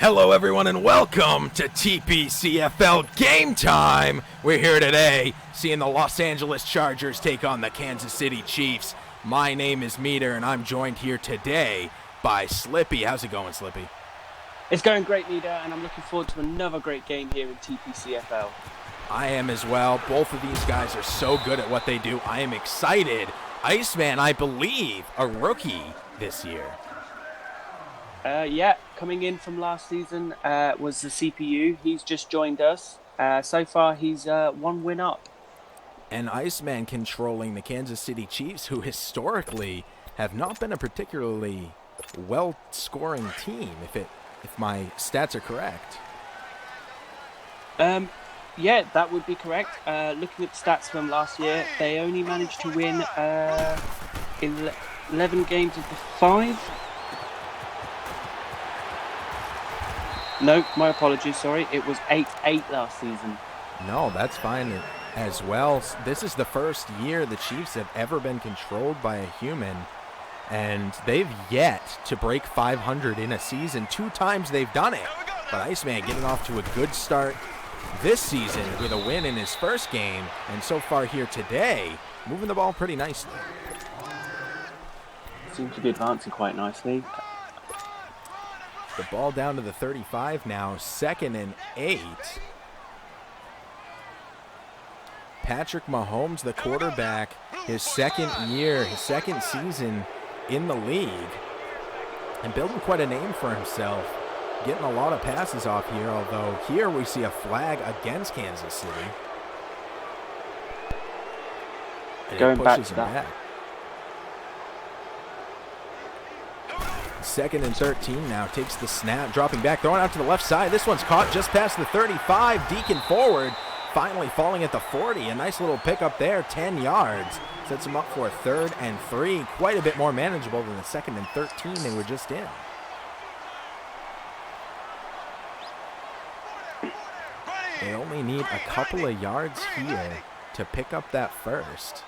Hello everyone and welcome to TPCFL Game Time. We're here today seeing the Los Angeles Chargers take on the Kansas City Chiefs. My name is Meter and I'm joined here today by Slippy. How's it going, Slippy? It's going great, Meter, and I'm looking forward to another great game here in TPCFL. I am as well. Both of these guys are so good at what they do. I am excited. Iceman, I believe, a rookie this year. Yeah, coming in from last season was the CPU. He's just joined us. So far, he's one win up. And Iceman controlling the Kansas City Chiefs, who historically have not been a particularly well-scoring team, if my stats are correct. Yeah, that would be correct. Looking at the stats from last year, they only managed to win 11 games of the 5. No, my apologies, sorry. It was 8-8 last season. No, that's fine as well. This is the first year the Chiefs have ever been controlled by a human, and they've yet to break 500 in a season. 2 times they've done it. But Iceman getting off to a good start this season with a win in his first game, and so far here today, moving the ball pretty nicely. Seems to be advancing quite nicely. The ball down to the 35 now, 2nd and 8. Patrick Mahomes, the quarterback, his second year, his second season in the league, and building quite a name for himself. Getting a lot of passes off here, although here we see a flag against Kansas City. And going back to that. Back. 2nd and 13 now, takes the snap, dropping back, throwing out to the left side. This one's caught just past the 35, Deacon forward, finally falling at the 40. A nice little pickup there, 10 yards. Sets him up for a 3rd and 3, quite a bit more manageable than the 2nd and 13 they were just in. They only need a couple of yards here to pick up that first.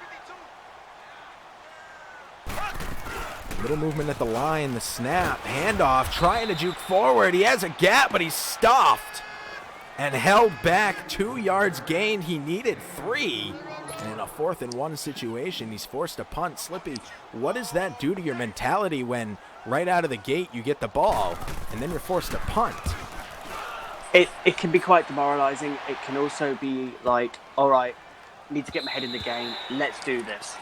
Little movement at the line, the snap, handoff, trying to juke forward. He has a gap, but he's stuffed and held back. 2 yards gained. He needed 3. And in a 4th and 1 situation, he's forced to punt. Slippy, what does that do to your mentality when right out of the gate you get the ball and then you're forced to punt? It can be quite demoralizing. It can also be like, all right, need to get my head in the game. Let's do this.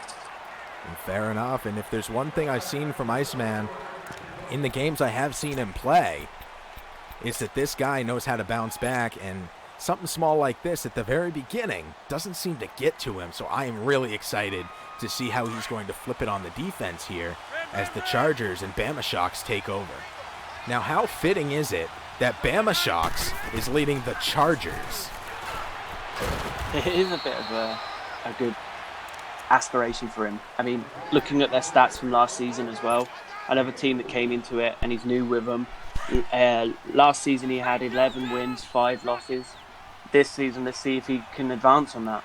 And fair enough. And if there's one thing I've seen from Iceman in the games I have seen him play, is that this guy knows how to bounce back, and something small like this at the very beginning doesn't seem to get to him. So I am really excited to see how he's going to flip it on the defense here as the Chargers and Bama Shocks take over. Now, how fitting is it that Bama Shocks is leading the Chargers? It is a bit of a good aspiration for him. I mean, looking at their stats from last season as well, another team that came into it and he's new with them. Last season he had 11 wins, 5 losses. This season, let's see if he can advance on that.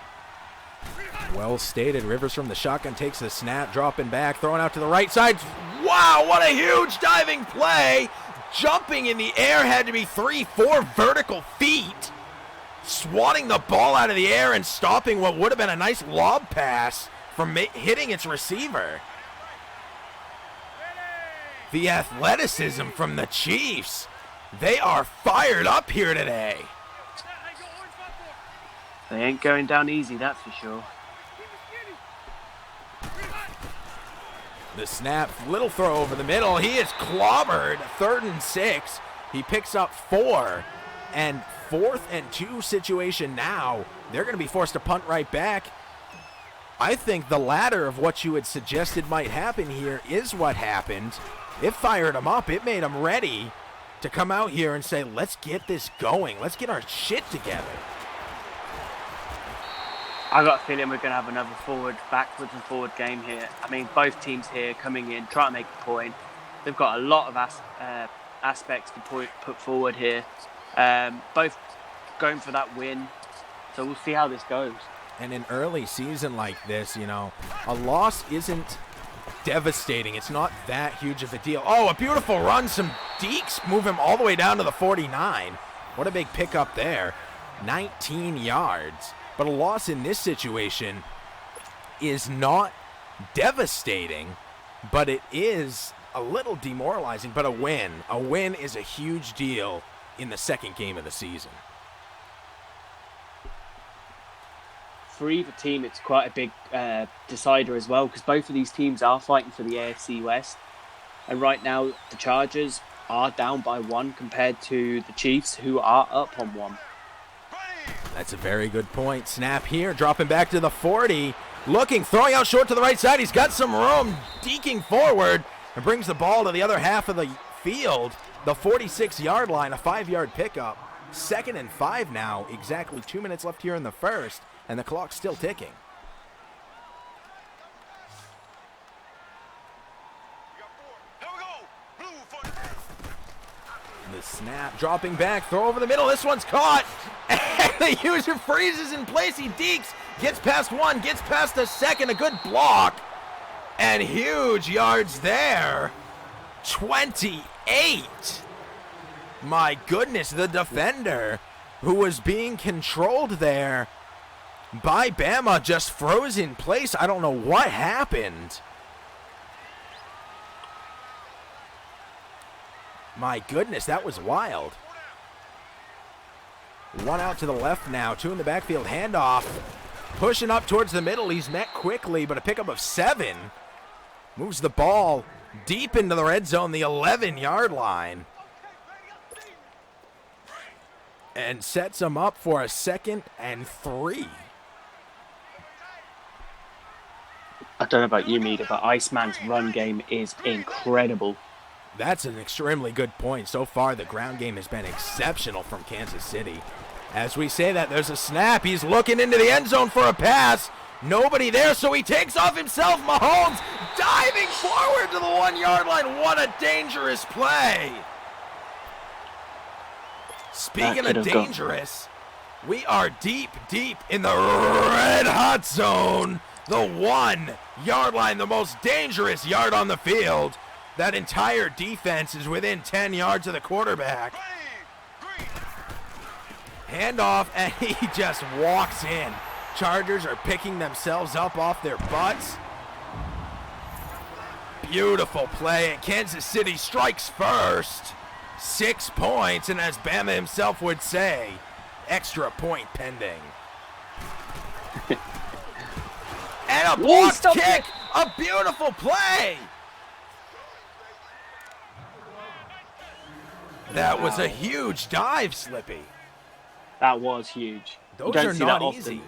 Well stated. Rivers from the shotgun takes the snap, dropping back, throwing out to the right side. Wow, what a huge diving play. Jumping in the air, had to be 3-4 vertical feet. Swatting the ball out of the air and stopping what would have been a nice lob pass from hitting its receiver. The athleticism from the Chiefs. They are fired up here today. They ain't going down easy, that's for sure. The snap, little throw over the middle. He is clobbered. 3rd and 6. He picks up 4. And 4th and 2 situation now. They're going to be forced to punt right back. I think the latter of what you had suggested might happen here is what happened. It fired him up. It made him ready to come out here and say, let's get this going. Let's get our shit together. I got a feeling we're going to have another backwards and forward game here. I mean, both teams here coming in, trying to make a point. They've got a lot of aspects to put forward here. Both going for that win. So we'll see how this goes. And an early season like this, you know, a loss isn't devastating. It's not that huge of a deal. Oh, a beautiful run. Some deeks move him all the way down to the 49. What a big pickup there. 19 yards. But a loss in this situation is not devastating, but it is a little demoralizing. But a win is a huge deal in the second game of the season. For either team, it's quite a big decider as well, because both of these teams are fighting for the AFC West. And right now, the Chargers are down by 1 compared to the Chiefs, who are up on 1. That's a very good point. Snap here, dropping back to the 40. Looking, throwing out short to the right side. He's got some room, deking forward, and brings the ball to the other half of the field. The 46-yard line, a 5-yard pickup. 2nd and 5 now, exactly 2 minutes left here in the first, and the clock's still ticking. The snap, dropping back, throw over the middle. This one's caught. And the user freezes in place. He dekes, gets past 1, gets past the 2nd. A good block. And huge yards there. 28. My goodness, the defender who was being controlled there by Bama just froze in place. I don't know what happened. My goodness, that was wild. 1 out to the left now, 2 in the backfield, handoff. Pushing up towards the middle, he's met quickly, but a pickup of 7. Moves the ball deep into the red zone, the 11-yard line. And sets him up for a 2nd and 3. I don't know about you, Mida, but Iceman's run game is incredible. That's an extremely good point. So far, the ground game has been exceptional from Kansas City. As we say that, there's a snap. He's looking into the end zone for a pass. Nobody there, so he takes off himself. Mahomes diving forward to the 1-yard line. What a dangerous play. Speaking of dangerous, we are deep, deep in the red-hot zone. The 1-yard line, the most dangerous yard on the field. That entire defense is within 10 yards of the quarterback. Handoff, and he just walks in. Chargers are picking themselves up off their butts. Beautiful play, and Kansas City strikes first. 6 points, and as Bama himself would say, extra point pending. And a blocked kick, a beautiful play. That was a huge dive, Slippy. That was huge. Those are not easy.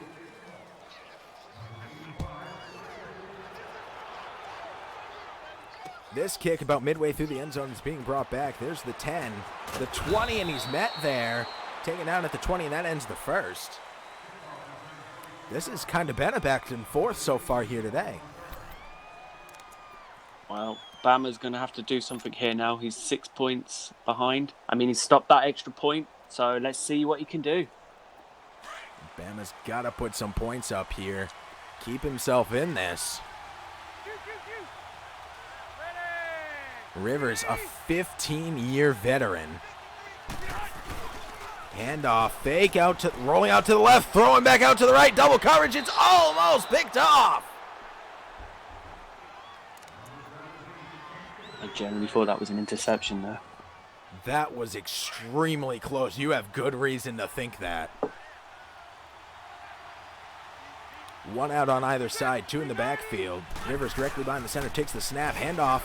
This kick about midway through the end zone is being brought back. There's the 10, the 20, and he's met there. Taken down at the 20, and that ends the first. This has kind of been a back and forth so far here today. Well, Bama's going to have to do something here now. He's 6 points behind. I mean, he's stopped that extra point, so let's see what he can do. Bama's got to put some points up here. Keep himself in this. Rivers, a 15-year veteran. Handoff, fake out to, rolling out to the left, throwing back out to the right, double coverage, it's almost picked off. I generally thought that was an interception there. That was extremely close. You have good reason to think that. 1 out on either side, 2 in the backfield. Rivers directly behind the center, takes the snap, handoff.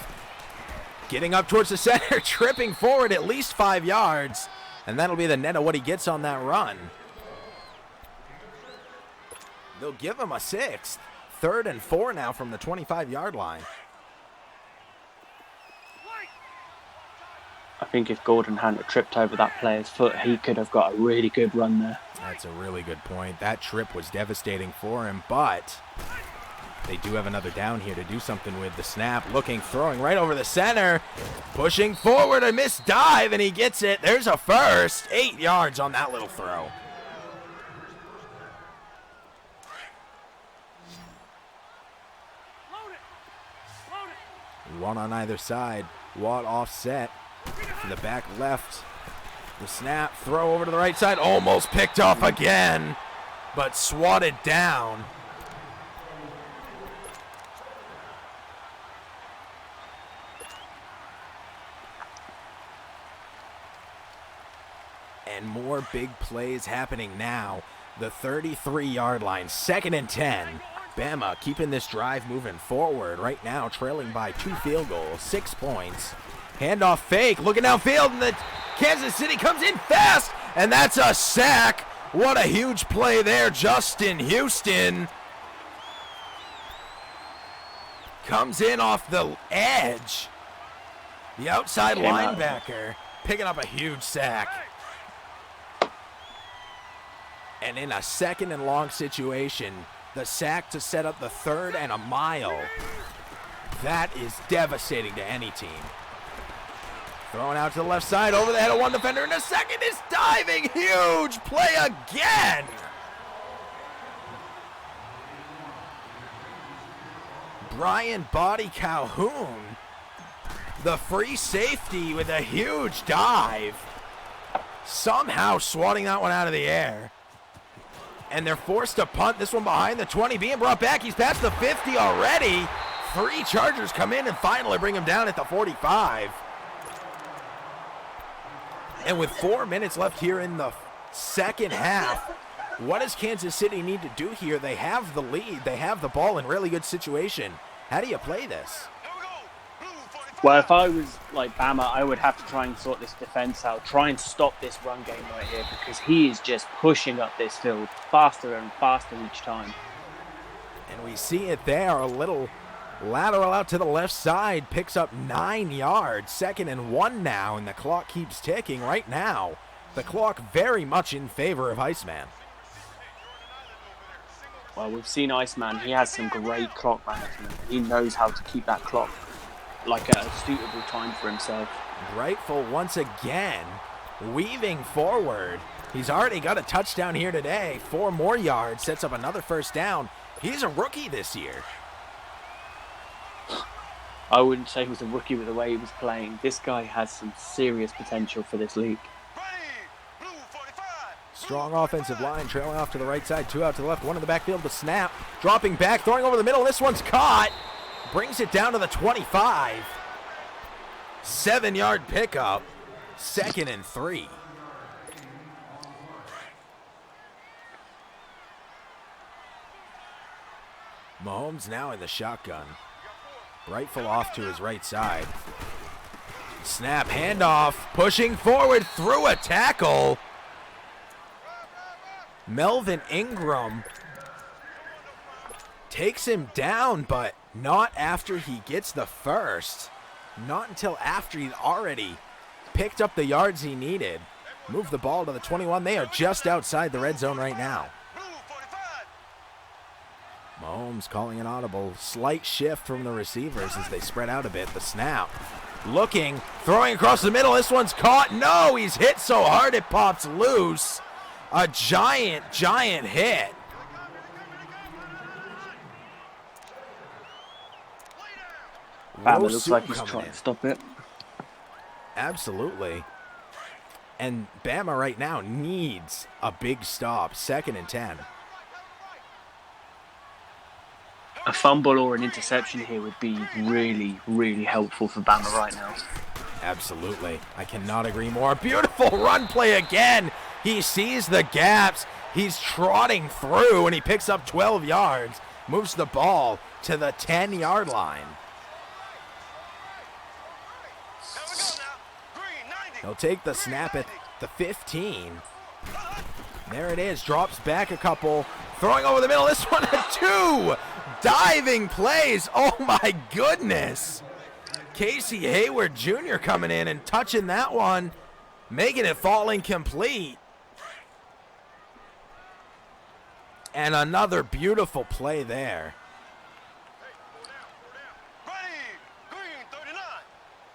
Getting up towards the center, tripping forward at least 5 yards. And that'll be the net of what he gets on that run. They'll give him a 6th. 3rd and 4 now from the 25-yard line. I think if Gordon hadn't tripped over that player's foot, he could have got a really good run there. That's a really good point. That trip was devastating for him, but they do have another down here to do something with. The snap, looking, throwing right over the center, pushing forward, a missed dive, and he gets it. There's a first. 8 yards on that little throw. One on either side. Watt offset to the back left. The snap, throw over to the right side. Almost picked off again, but swatted down. And more big plays happening now. The 33-yard line, 2nd and 10. Bama keeping this drive moving forward right now, trailing by 2 field goals, 6 points. Handoff fake, looking downfield, and the Kansas City comes in fast, and that's a sack. What a huge play there. Justin Houston comes in off the edge. The outside linebacker picking up a huge sack. And in a 2nd and long situation, the sack to set up the 3rd and a mile. That is devastating to any team. Throwing out to the left side, over the head of one defender, and a second is diving. Huge play again. Brian Body Calhoun, the free safety with a huge dive. Somehow swatting that one out of the air. And they're forced to punt this one behind the 20, being brought back. He's past the 50 already. 3 Chargers come in and finally bring him down at the 45. And with 4 minutes left here in the second half, what does Kansas City need to do here? They have the lead. They have the ball in really good situation. How do you play this? Well, if I was like Bama, I would have to try and sort this defense out, try and stop this run game right here, because he is just pushing up this field faster and faster each time. And we see it there, a little lateral out to the left side, picks up 9 yards, 2nd and 1 now, and the clock keeps ticking right now. The clock very much in favor of Iceman. Well, we've seen Iceman. He has some great clock management. He knows how to keep that clock like a suitable time for himself. Brightful once again, weaving forward. He's already got a touchdown here today. 4 more yards, sets up another first down. He's a rookie this year. I wouldn't say he was a rookie with the way he was playing. This guy has some serious potential for this league. Strong offensive line, trailing off to the right side, 2 out to the left, 1 in the backfield, the snap, dropping back, throwing over the middle. This one's caught. Brings it down to the 25. 7-yard pickup. 2nd and 3. Mahomes now in the shotgun. Brightful off to his right side. Snap, handoff, pushing forward through a tackle. Melvin Ingram takes him down, but not after he gets the first. Not until after he'd already picked up the yards he needed. Move the ball to the 21. They are just outside the red zone right now. Mahomes calling an audible. Slight shift from the receivers as they spread out a bit. The snap. Looking, throwing across the middle. This one's caught. No, he's hit so hard it pops loose. A giant hit. It looks like he's trying to stop it. Absolutely. And Bama right now needs a big stop. 2nd and 10. A fumble or an interception here would be really, really helpful for Bama right now. Absolutely. I cannot agree more. Beautiful run play again. He sees the gaps. He's trotting through, and he picks up 12 yards. Moves the ball to the 10-yard line. He'll take the snap at the 15. There it is. Drops back a couple. Throwing over the middle. This one, 2 diving plays. Oh, my goodness. Casey Hayward Jr. coming in and touching that one, making it fall incomplete. And another beautiful play there.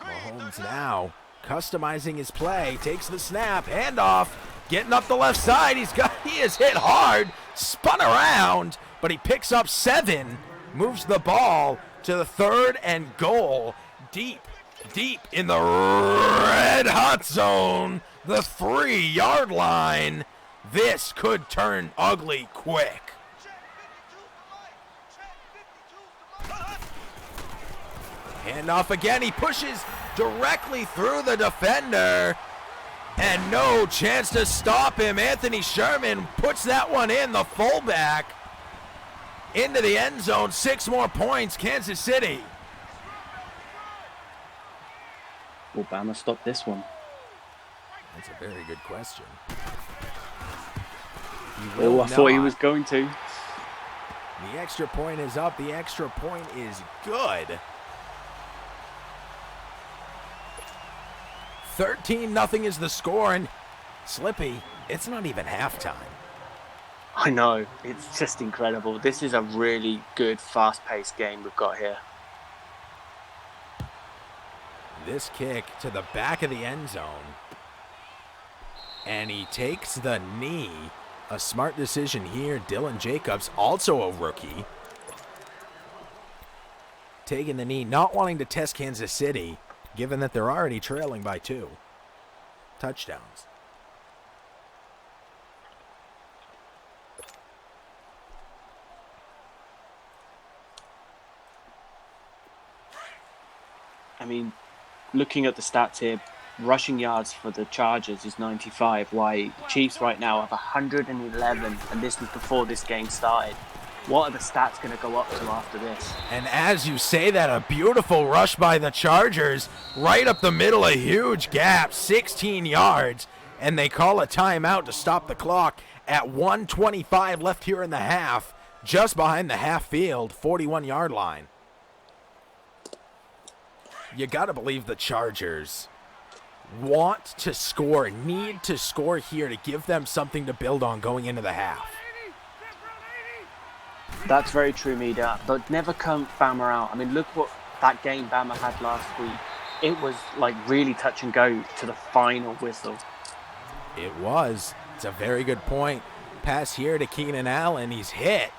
Mahomes now customizing his play, takes the snap, handoff, getting up the left side. He is hit hard, spun around, but he picks up 7, moves the ball to the 3rd and goal. Deep in the red hot zone. The 3-yard line. This could turn ugly quick. Handoff again. He pushes directly through the defender. And no chance to stop him. Anthony Sherman puts that one in, the fullback. Into the end zone. 6 more points, Kansas City. Will Bama stop this one? That's a very good question. I thought he was going to. The extra point is up. The extra point is good. 13-0 is the score, and Slippy, it's not even halftime. I know. It's just incredible. This is a really good, fast-paced game we've got here. This kick to the back of the end zone. And he takes the knee. A smart decision here. Dylan Jacobs, also a rookie. Taking the knee, not wanting to test Kansas City, given that they're already trailing by 2 touchdowns. I mean, looking at the stats here, rushing yards for the Chargers is 95, while the Chiefs right now have 111, and this was before this game started. What are the stats going to go up to after this? And as you say that, a beautiful rush by the Chargers, right up the middle, a huge gap, 16 yards, and they call a timeout to stop the clock at 1:25 left here in the half, just behind the half field, 41-yard line. You got to believe the Chargers want to score, need to score here to give them something to build on going into the half. That's very true, Mida, but never count Bama out. I mean, look what that game Bama had last week. It was like really touch and go to the final whistle. It was. It's a very good point. Pass here to Keenan Allen. He's hit.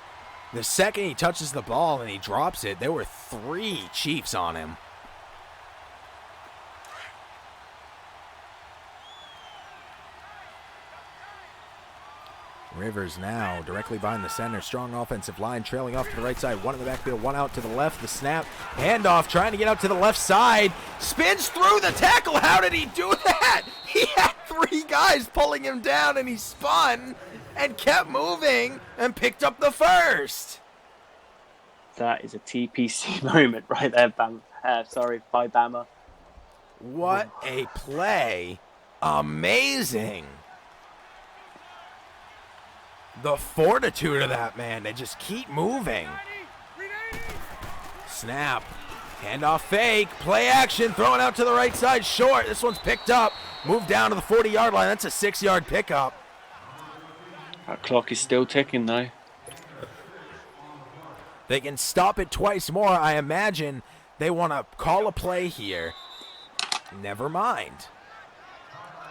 The second he touches the ball and he drops it, there were 3 Chiefs on him. Rivers now directly behind the center. Strong offensive line trailing off to the right side. One in the backfield, one out to the left. The snap. Handoff trying to get out to the left side. Spins through the tackle. How did he do that? He had 3 guys pulling him down and he spun and kept moving and picked up the first. That is a TPC moment right there, by Bama. What a play. Amazing. The fortitude of that man. They just keep moving. Snap. Handoff fake. Play action. Throwing out to the right side. Short. This one's picked up. Moved down to the 40-yard line. That's a 6-yard pickup. That clock is still ticking, though. They can stop it twice more. I imagine they want to call a play here. Never mind.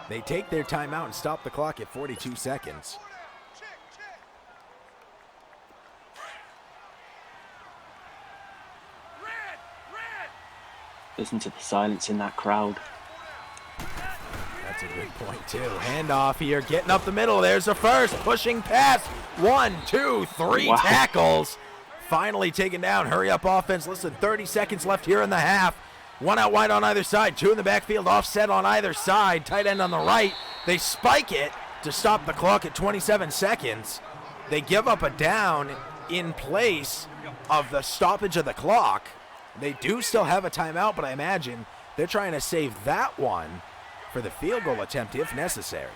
They take their timeout and stop the clock at 42 seconds. Listen to the silence in that crowd. That's a good point, too. Handoff here, getting up the middle. There's a first, pushing pass. 1, 2, 3 Wow. tackles. Finally taken down. Hurry up offense. Listen, 30 seconds left here in the half. 1 out wide on either side. 2 in the backfield, offset on either side. Tight end on the right. They spike it to stop the clock at 27 seconds. They give up a down in place of the stoppage of the clock. They do still have a timeout, but I imagine they're trying to save that one for the field goal attempt if necessary.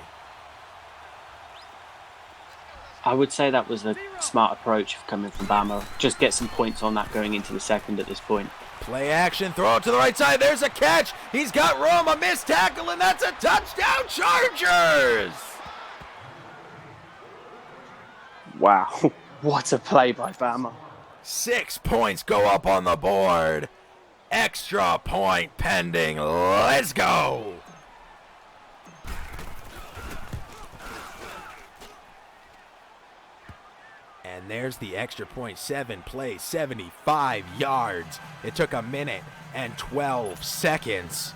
I would say that was a smart approach coming from Bama. Just get some points on that going into the second at this point. Play action, throw it to the right side. There's a catch. He's got room, a missed tackle, and that's a touchdown, Chargers! Wow. What a play by Bama. 6 points go up on the board. Extra point pending. Let's go. And there's the extra point. 7 plays, 75 yards. It took a minute and 12 seconds.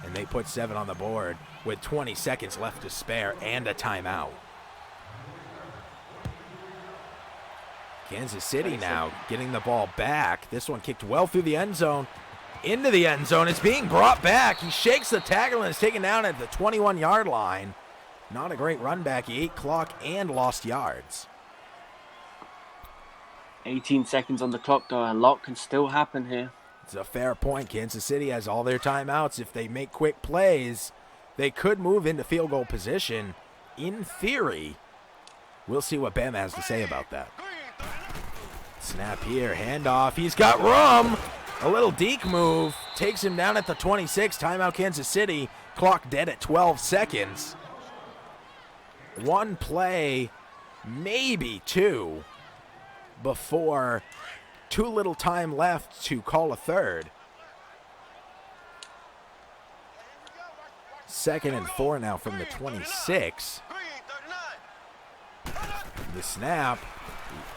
And they put 7 on the board with 20 seconds left to spare and a timeout. Kansas City now getting the ball back. This one kicked well through the end zone. Into the end zone. It's being brought back. He shakes the tackle and is taken down at the 21-yard line. Not a great run back. He ate clock and lost yards. 18 seconds on the clock, though. A lot can still happen here. It's a fair point. Kansas City has all their timeouts. If they make quick plays, they could move into field goal position. In theory, we'll see what Bama has to say about that. Snap here, handoff. He's got room. A little deke move. Takes him down at the 26. Timeout Kansas City. Clock dead at 12 seconds. One play, maybe two, before too little time left to call a third. 2nd and 4 now from the 26. The snap,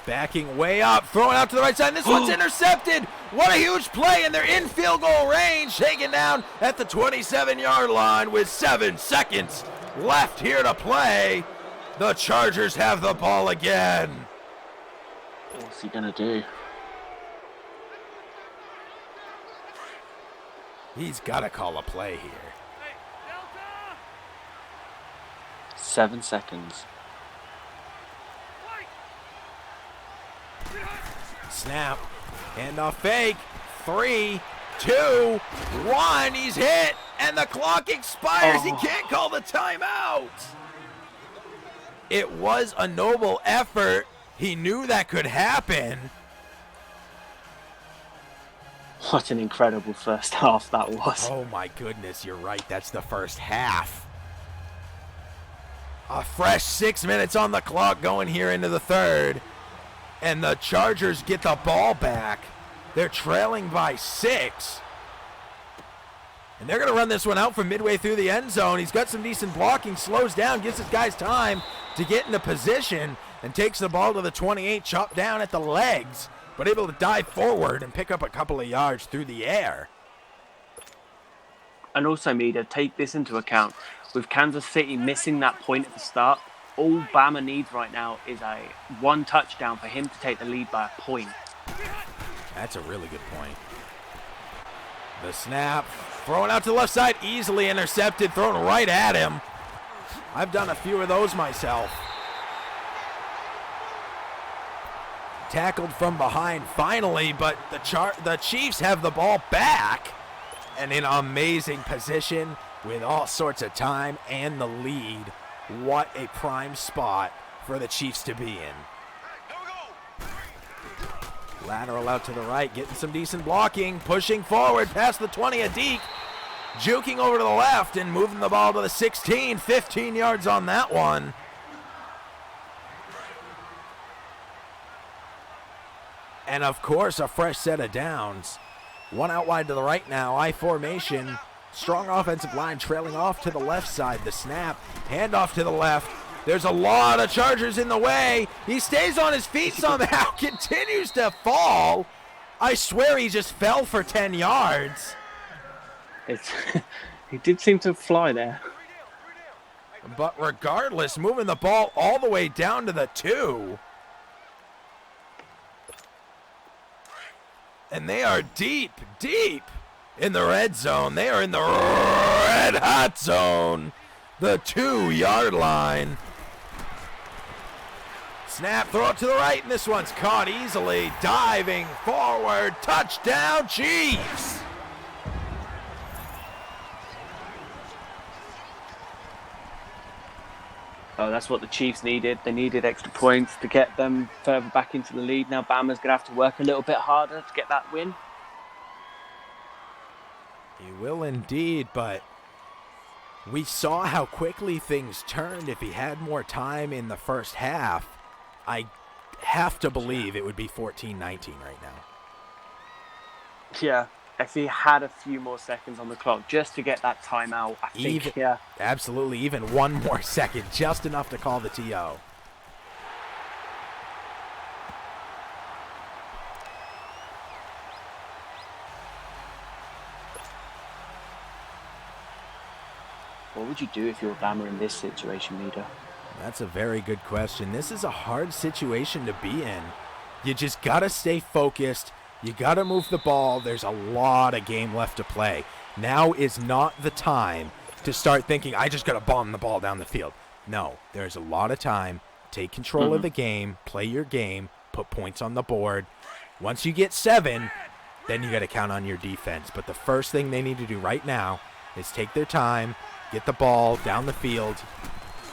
backing way up, throwing out to the right side. This one's intercepted. What a huge play, and they're in field goal range, taken down at the 27-yard line with 7 seconds left here to play. The Chargers have the ball again. What's he gonna do? He's got to call a play here. 7 seconds. Snap. Handoff fake. 3, 2, 1. He's hit. And the clock expires. He can't call the timeout. It was a noble effort. He knew that could happen. What an incredible first half that was. Oh my goodness, you're right. That's the first half. A fresh 6 minutes on the clock going here into the third. And the Chargers get the ball back. They're trailing by 6. And they're going to run this one out from midway through the end zone. He's got some decent blocking, slows down, gives his guys time to get into position, and takes the ball to the 28, chopped down at the legs, but able to dive forward and pick up a couple of yards through the air. And also, Mida, take this into account. With Kansas City missing that point at the start, all Bama needs right now is a 1 touchdown for him to take the lead by a point. That's a really good point. The snap, thrown out to the left side, easily intercepted, thrown right at him. I've done a few of those myself. Tackled from behind finally, but the Chiefs have the ball back and in amazing position with all sorts of time and the lead. What a prime spot for the Chiefs to be in. Lateral out to the right, getting some decent blocking, pushing forward past the 20 a deke, juking over to the left and moving the ball to the 16, 15 yards on that one. And of course, a fresh set of downs. One out wide to the right now, I formation. Strong offensive line trailing off to the left side. The snap, handoff to the left. There's a lot of Chargers in the way. He stays on his feet somehow, continues to fall. I swear he just fell for 10 yards. He did seem to fly there. But regardless, moving the ball all the way down to the 2. And they are deep, deep in the red zone. They are in the red hot zone. The 2-yard line. Snap, throw it to the right, and this one's caught easily. Diving forward, touchdown Chiefs. Oh, that's what the Chiefs needed. They needed extra points to get them further back into the lead. Now Bama's going to have to work a little bit harder to get that win. He will indeed, but we saw how quickly things turned. If he had more time in the first half, I have to believe it would be 14-19 right now. Yeah, if he had a few more seconds on the clock just to get that timeout, I think, yeah. Absolutely, even one more second, just enough to call the TO. What would you do if you were Bama in this situation, Mida? That's a very good question. This is a hard situation to be in. You just got to stay focused. You got to move the ball. There's a lot of game left to play. Now is not the time to start thinking, I just got to bomb the ball down the field. No, there's a lot of time. Take control of the game, play your game, put points on the board. Once you get 7, then you got to count on your defense. But the first thing they need to do right now is take their time, get the ball down the field,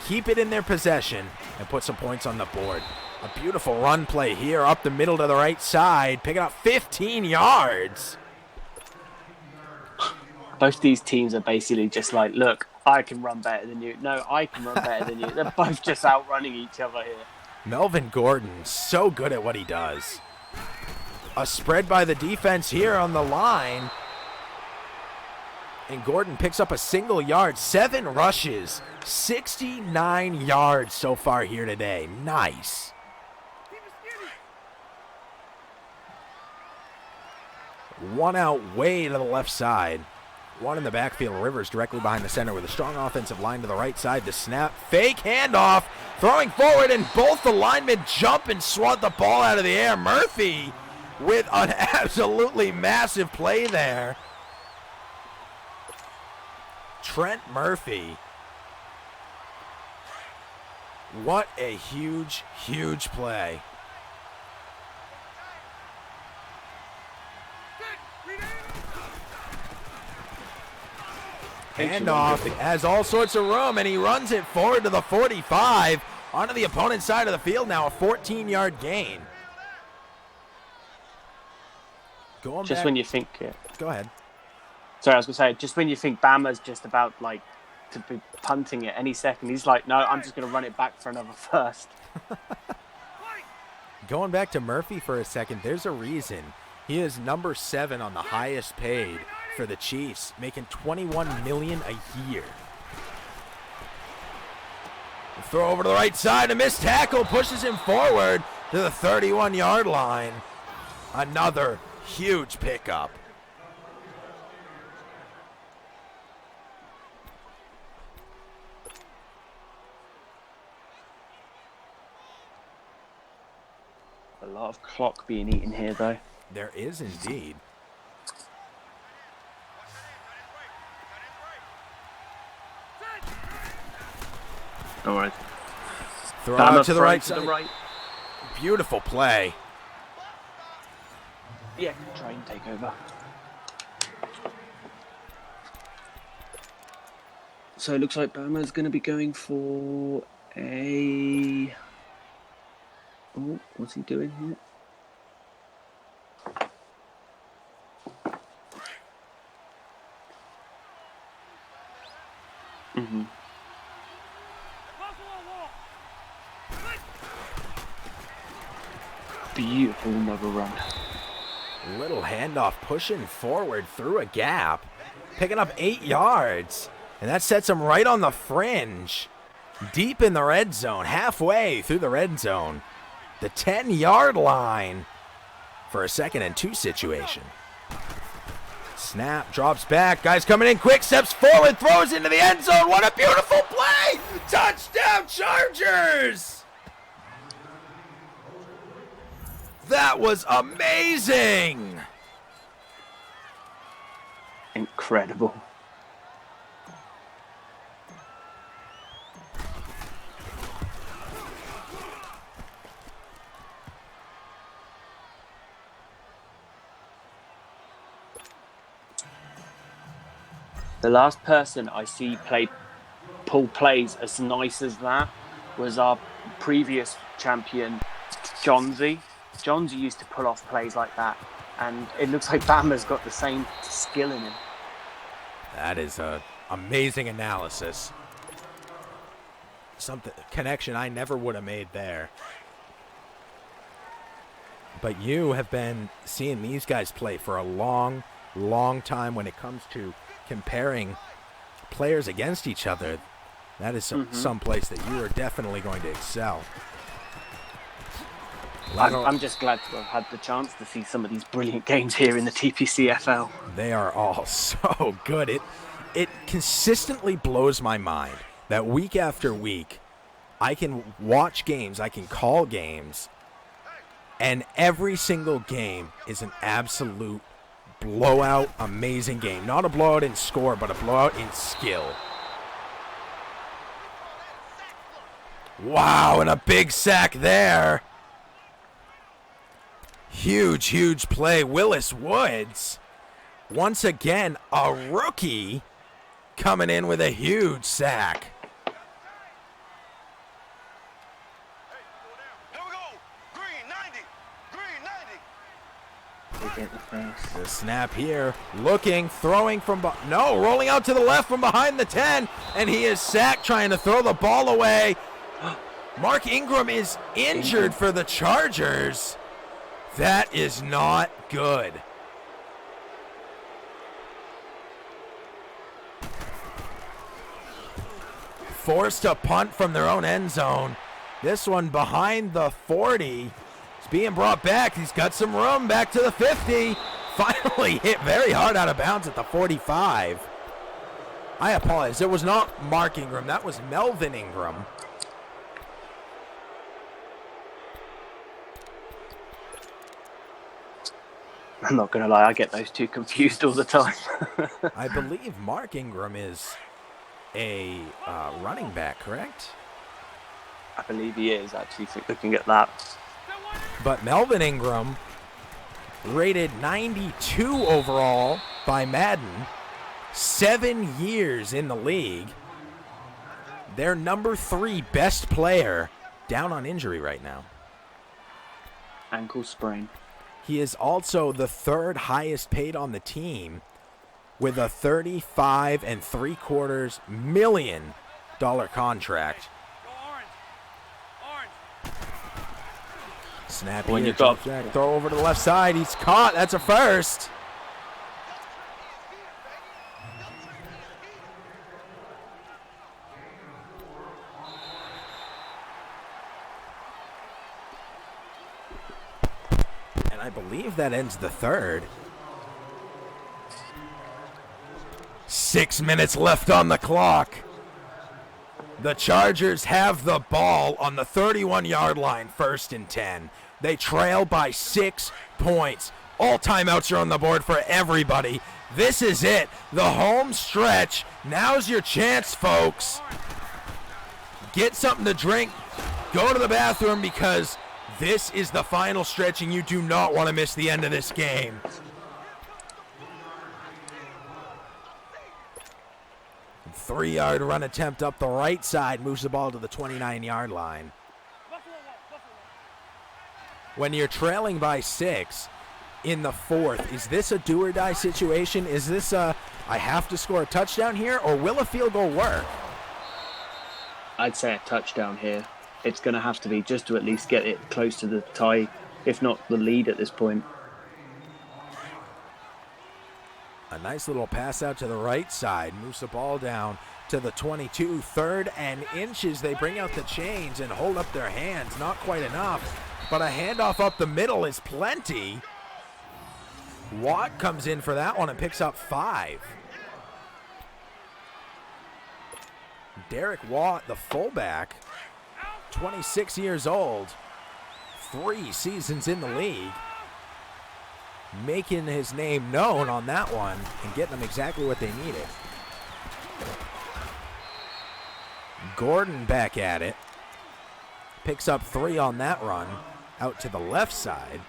keep it in their possession, and put some points on the board. A beautiful run play here up the middle to the right side, picking up 15 yards. Both these teams are basically just like, look, I can run better than you. No, I can run better than you. They're both just outrunning each other here. Melvin Gordon, so good at what he does. A spread by the defense here on the line. And Gordon picks up a single yard, 7 rushes, 69 yards so far here today. Nice. One out way to the left side. One in the backfield. Rivers directly behind the center with a strong offensive line to the right side. The snap, fake handoff, throwing forward, and both the linemen jump and swat the ball out of the air. Murphy with an absolutely massive play there. Trent Murphy. What a huge, huge play. Handoff, has all sorts of room, and he runs it forward to the 45, onto the opponent's side of the field now, a 14-yard gain. Going just back. When you think... Go ahead. Sorry, I was going to say, just when you think Bama's just about, like, to be punting it any second, he's like, no, I'm just going to run it back for another first. Going back to Murphy for a second, there's a reason. He is number 7 on the highest paid for the Chiefs, making $21 million a year. Throw over to the right side, a missed tackle pushes him forward to the 31-yard line. Another huge pickup. A lot of clock being eaten here, though. There is indeed. All right. Throw out to the right side. side. Beautiful play. Yeah, try and take over. So it looks like Bama's going to be going for a... Oh, what's he doing here? Mm-hmm. Beautiful another run. Little handoff pushing forward through a gap, picking up 8 yards, and that sets him right on the fringe, deep in the red zone, halfway through the red zone, the 10-yard line for a 2nd and 2 situation. Snap, drops back, guys coming in quick, steps forward, throws into the end zone. What a beautiful play! Touchdown Chargers! That was amazing! Incredible. The last person I see pull plays as nice as that was our previous champion, Johnsy. Johnsy used to pull off plays like that, and it looks like Bama's got the same skill in him. That is an amazing analysis. Something connection I never would have made there. But you have been seeing these guys play for a long, long time when it comes to comparing players against each other. That is some place that you are definitely going to excel. I'm just glad to have had the chance to see some of these brilliant games here in the TPCFL. They are all so good. It consistently blows my mind that week after week, I can watch games, I can call games, and every single game is an absolute blowout, amazing game. Not a blowout in score, but a blowout in skill. Wow, and a big sack there. Huge, huge play. Willis Woods, once again, a rookie, coming in with a huge sack. The snap here, looking, throwing from, rolling out to the left from behind the 10, and he is sacked trying to throw the ball away. Mark Ingram is injured for the Chargers. That is not good. Forced to punt from their own end zone. This one behind the 40. He's being brought back. He's got some room back to the 50. Finally hit very hard out of bounds at the 45. I apologize. It was not Mark Ingram. That was Melvin Ingram. I'm not going to lie, I get those two confused all the time. I believe Mark Ingram is a running back, correct? I believe he is, actually, looking at that. But Melvin Ingram, rated 92 overall by Madden, 7 years in the league. Their number 3 best player down on injury right now. Ankle sprain. He is also the 3rd highest paid on the team with a $35.75 million contract. Snap When here, you got throw over to the left side. He's caught. That's a first. I believe that ends the 3rd. 6 minutes left on the clock. The Chargers have the ball on the 31-yard line, 1st and 10. They trail by 6 points. All timeouts are on the board for everybody. This is it. The home stretch. Now's your chance, folks. Get something to drink. Go to the bathroom because this is the final stretch, and you do not want to miss the end of this game. And 3-yard run attempt up the right side moves the ball to the 29-yard line. When you're trailing by 6 in the 4th, is this a do-or-die situation? Is this a, I have to score a touchdown here, or will a field goal work? I'd say a touchdown here. It's going to have to be just to at least get it close to the tie, if not the lead at this point. A nice little pass out to the right side. Moves the ball down to the 22. 3rd and inches. They bring out the chains and hold up their hands. Not quite enough, but a handoff up the middle is plenty. Watt comes in for that one and picks up 5. Derek Watt, the fullback, 26 years old, 3 seasons in the league, making his name known on that one and getting them exactly what they needed. Gordon back at it, picks up 3 on that run, out to the left side.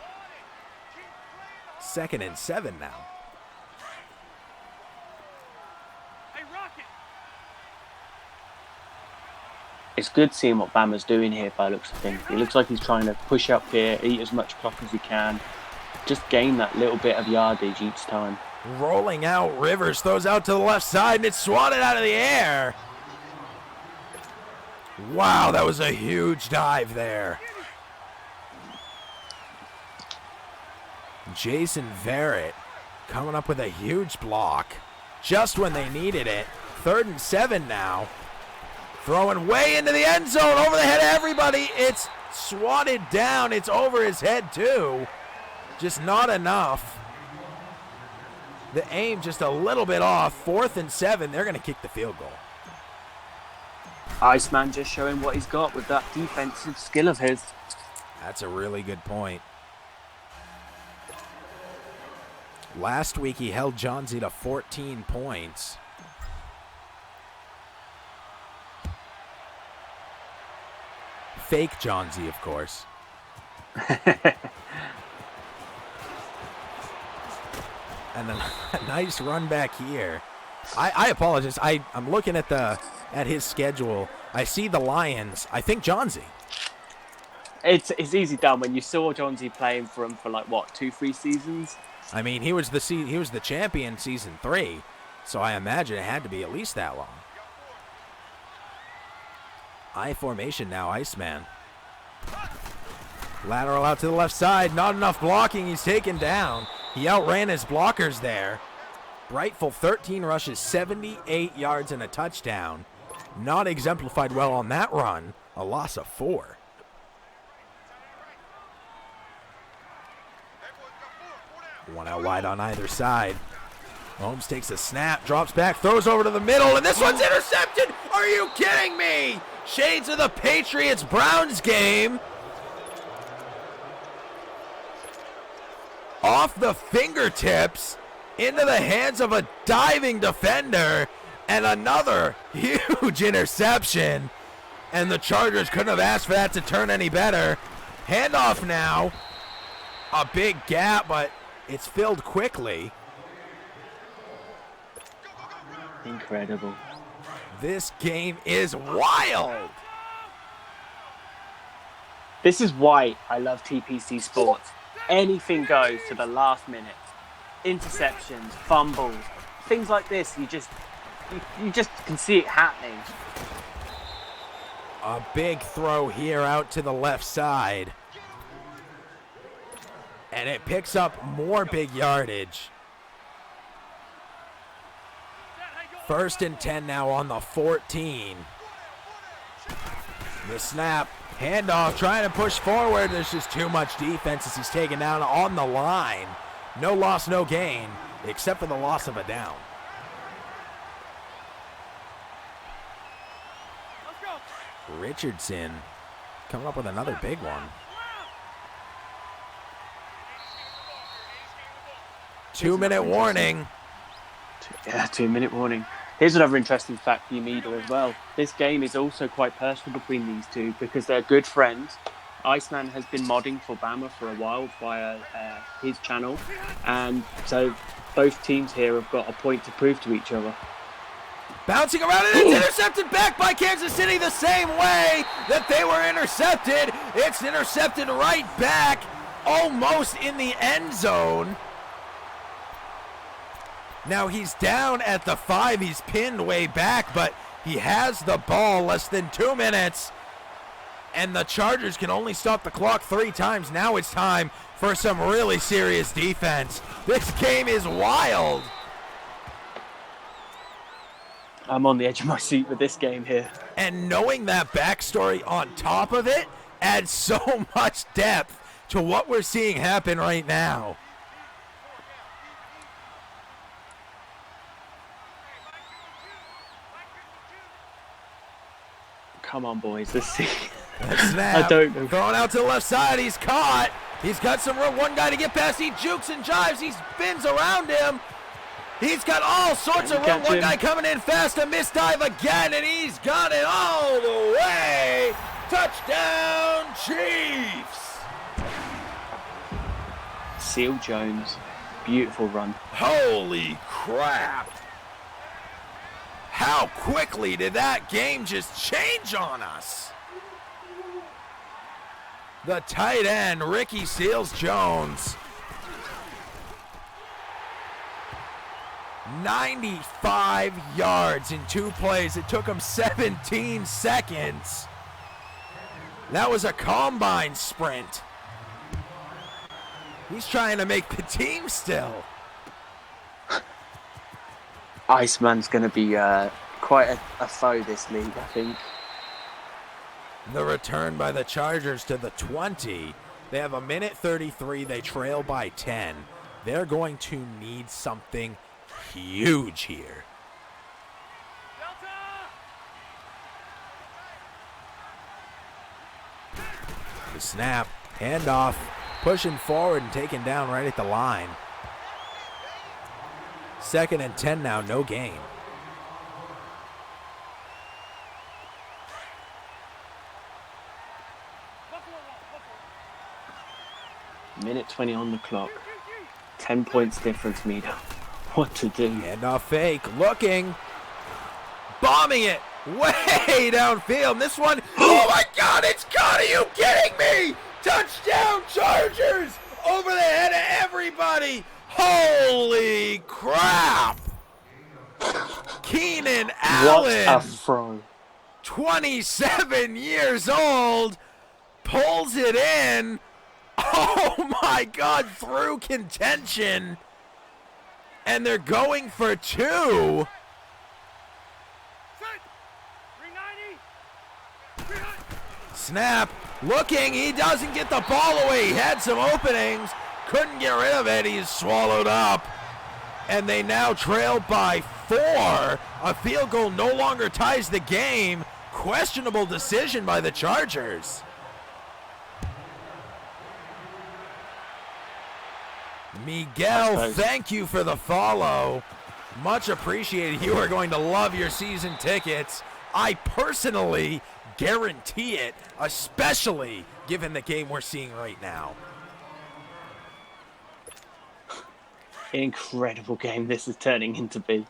2nd and 7 now. It's good seeing what Bama's doing here by the looks of things. It looks like he's trying to push up here, eat as much clock as he can, just gain that little bit of yardage each time. Rolling out, Rivers throws out to the left side, and it's swatted out of the air. Wow, that was a huge dive there. Jason Verrett coming up with a huge block just when they needed it. 3rd and 7 now. Throwing way into the end zone, over the head of everybody. It's swatted down. It's over his head, too. Just not enough. The aim just a little bit off. 4th and 7. They're going to kick the field goal. Iceman just showing what he's got with that defensive skill of his. That's a really good point. Last week he held Johnsy to 14 points. Fake Johnsy, of course. And then a nice run back here. I apologize. I'm looking at his schedule. I see the Lions. I think Johnsy. It's easy done when you saw Johnsy playing for him for like what, 2-3 seasons. I mean, he was the champion season 3, so I imagine it had to be at least that long. I formation now, Iceman. Lateral out to the left side. Not enough blocking. He's taken down. He outran his blockers there. Rightful 13 rushes, 78 yards and a touchdown. Not exemplified well on that run. A loss of 4. One out wide on either side. Holmes takes a snap, drops back, throws over to the middle, and this one's intercepted! Are you kidding me? Shades of the Patriots-Browns game. Off the fingertips, into the hands of a diving defender, and another huge interception. And the Chargers couldn't have asked for that to turn any better. Handoff now. A big gap, but it's filled quickly. Incredible. This game is wild. This is why I love TPC Sports. Anything goes to the last minute. Interceptions, fumbles, things like this. You just can see it happening. A big throw here out to the left side. And it picks up more big yardage. 1st and 10 now on the 14. The snap, handoff, trying to push forward. There's just too much defense as he's taken down on the line. No loss, no gain, except for the loss of a down. Richardson coming up with another big one. 2-minute warning. Yeah, 2-minute warning. Here's another interesting fact for you, Meadle, as well. This game is also quite personal between these two because they're good friends. Iceman has been modding for Bama for a while via his channel, and so both teams here have got a point to prove to each other. Bouncing around, and it's intercepted back by Kansas City the same way that they were intercepted. It's intercepted right back, almost in the end zone. Now he's down at the 5. He's pinned way back, but he has the ball. Less than 2 minutes. And the Chargers can only stop the clock 3 times. Now it's time for some really serious defense. This game is wild. I'm on the edge of my seat with this game here. And knowing that backstory on top of it adds so much depth to what we're seeing happen right now. Come on, boys. Let's see. Snap. I don't know. Throwing out to the left side. He's caught. He's got some room. One guy to get past. He jukes and jives. He spins around him. He's got all sorts of room. One guy coming in fast. A missed dive again, and he's got it all the way. Touchdown, Chiefs. Seal Jones. Beautiful run. Holy crap. How quickly did that game just change on us? The tight end, Ricky Seals-Jones. 95 yards in 2 plays. It took him 17 seconds. That was a combine sprint. He's trying to make the team still. Iceman's going to be quite a foe this league, I think. The return by the Chargers to the 20. They have 1:33. They trail by 10. They're going to need something huge here. The snap, handoff, pushing forward and taken down right at the line. 2nd and 10 now, no gain. Minute 20 on the clock. 10 points difference, Mida. What to do? Handoff fake, looking, bombing it way downfield. This one, oh my God, it's caught. Are you kidding me? Touchdown Chargers over the head of everybody. Holy crap. Keenan Allen. What a throw. 27 years old, pulls it in. Oh my God, through contention. And they're going for 2. Snap, looking, he doesn't get the ball away. He had some openings, couldn't get rid of it. He's swallowed up. And they now trail by 4. A field goal no longer ties the game. Questionable decision by the Chargers. Miguel, thank you for the follow. Much appreciated. You are going to love your season tickets. I personally guarantee it, especially given the game we're seeing right now. Incredible game this is turning into be.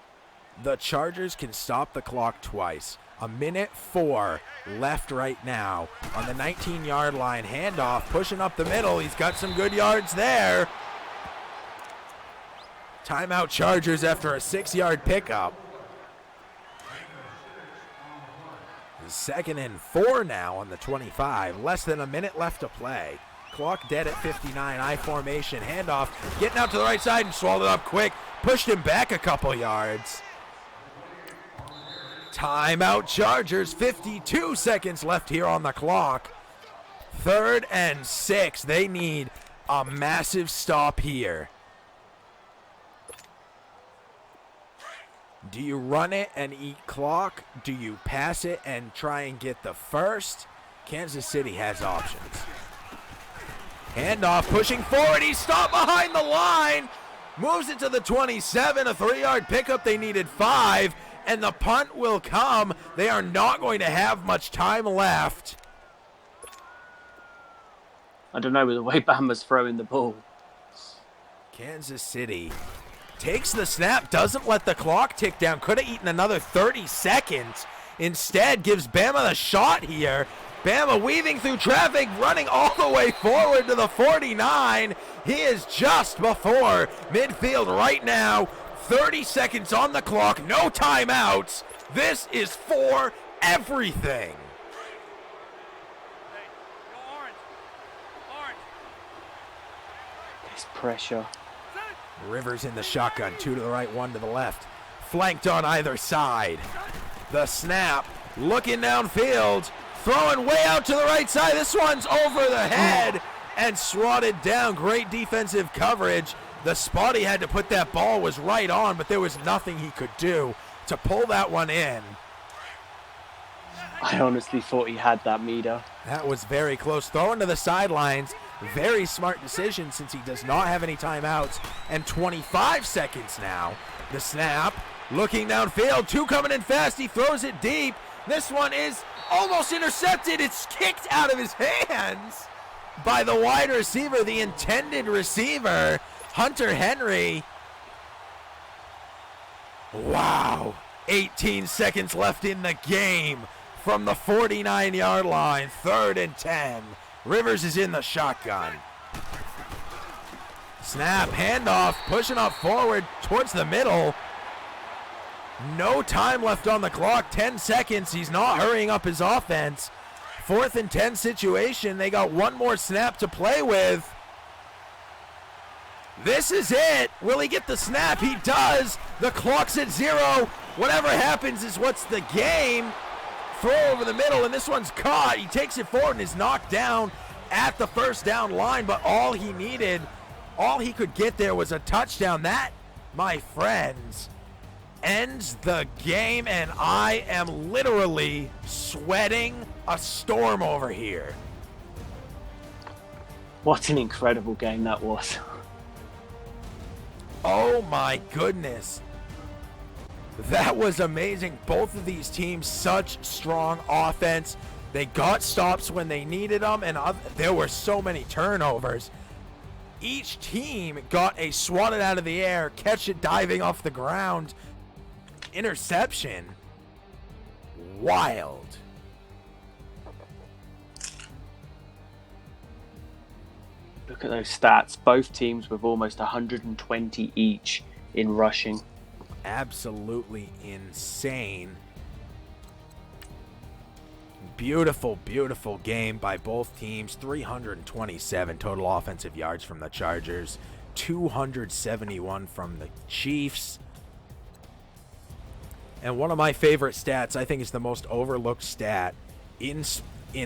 The Chargers can stop the clock twice. 1:04 left right now on the 19-yard line. Handoff, pushing up the middle. He's got some good yards there. Timeout Chargers after a 6-yard pickup. 2nd and 4 now on the 25. Less than a minute left to play. Clock dead at 59. I formation. Handoff. Getting out to the right side and swallowed up quick. Pushed him back a couple yards. Timeout Chargers. 52 seconds left here on the clock. 3rd and 6. They need a massive stop here. Do you run it and eat clock? Do you pass it and try and get the first? Kansas City has options. Handoff, pushing forward. He stopped behind the line. Moves it to the 27. A 3-yard pickup. They needed 5. And the punt will come. They are not going to have much time left. I don't know, with the way Bama's throwing the ball. Kansas City takes the snap, doesn't let the clock tick down. Could have eaten another 30 seconds. Instead, gives Bama the shot here. Bama weaving through traffic, running all the way forward to the 49. He is just before midfield right now. 30 seconds on the clock, no timeouts. This is for everything. This pressure. Rivers in the shotgun, 2 to the right, 1 to the left. Flanked on either side. The snap, looking downfield, throwing way out to the right side. This one's over the head and swatted down. Great defensive coverage. The spot he had to put that ball was right on, but there was nothing he could do to pull that one in. I honestly thought he had that, Mida. That was very close. Throwing to the sidelines. Very smart decision since he does not have any timeouts. And 25 seconds now. The snap. Looking downfield. 2 coming in fast. He throws it deep. This one is almost intercepted. It's kicked out of his hands by the wide receiver, the intended receiver, Hunter Henry. Wow. 18 seconds left in the game from the 49-yard line. 3rd and 10. Rivers is in the shotgun. Snap, handoff, pushing up forward towards the middle. No time left on the clock, 10 seconds. He's not hurrying up his offense. 4th and 10 situation. They got one more snap to play with. This is it. Will he get the snap? He does. The clock's at 0. Whatever happens is what's the game. Throw over the middle, and this one's caught. He takes it forward and is knocked down at the 1st down line, but all he needed All he could get there was a touchdown. That, my friends, ends the game, and I am literally sweating a storm over here. What an incredible game that was. Oh my goodness. That was amazing. Both of these teams, such strong offense. They got stops when they needed them, and there were so many turnovers. Each team got a swatted out of the air, catch it diving off the ground, interception. Wild. Look at those stats. Both teams with almost 120 each in rushing. Absolutely insane. Beautiful, beautiful game by both teams. 327 total offensive yards from the Chargers, 271 from the Chiefs. And one of my favorite stats, I think is the most overlooked stat in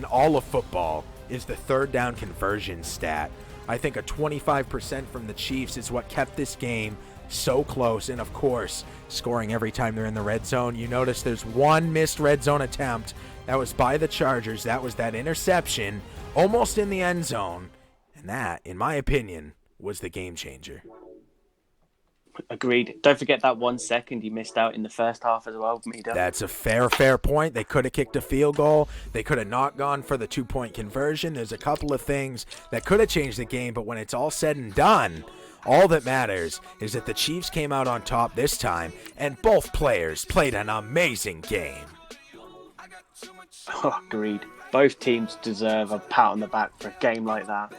all of football, is the third down conversion stat. I think a 25% from the Chiefs is what kept this game so close, and of course, scoring every time they're in the red zone. You notice there's one missed red zone attempt. That was by the Chargers. That was that interception, almost in the end zone. And that, in my opinion, was the game changer. Agreed. Don't forget that 1 second he missed out in the first half as well, Mida. That's a fair point. They could have kicked a field goal. They could have not gone for the 2-point conversion. There's a couple of things that could have changed the game, but when it's all said and done, all that matters is that the Chiefs came out on top this time, and both players played an amazing game. Oh, agreed. Both teams deserve a pat on the back for a game like that.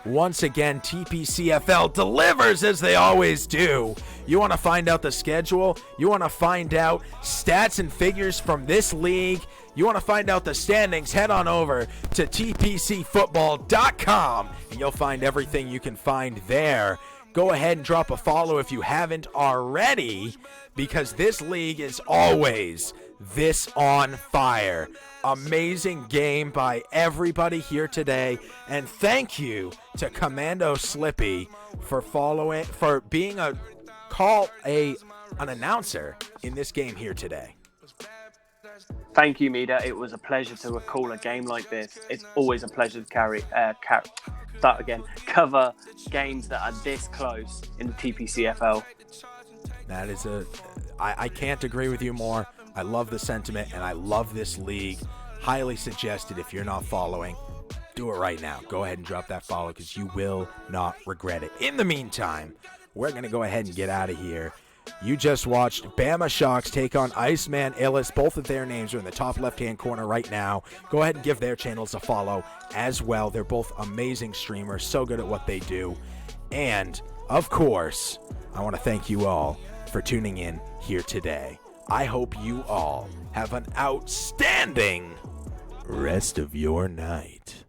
Once again, TPCFL delivers as they always do. You want to find out the schedule? You want to find out stats and figures from this league? You want to find out the standings? Head on over to tpcfootball.com and you'll find everything you can find there. Go ahead and drop a follow if you haven't already, because this league is always this on fire. Amazing game by everybody here today, and thank you to Commando Slippy for being an announcer in this game here today. Thank you, Mida. It was a pleasure to call a game like this. It's always a pleasure to cover games that are this close in the TPCFL. That is I can't agree with you more. I love the sentiment, and I love this league. Highly suggested, if you're not following, do it right now. Go ahead and drop that follow, because you will not regret it. In the meantime, we're going to go ahead and get out of here. You just watched Bama Sharks take on Iceman Illis. Both of their names are in the top left-hand corner right now. Go ahead and give their channels a follow as well. They're both amazing streamers, so good at what they do. And, of course, I want to thank you all for tuning in here today. I hope you all have an outstanding rest of your night.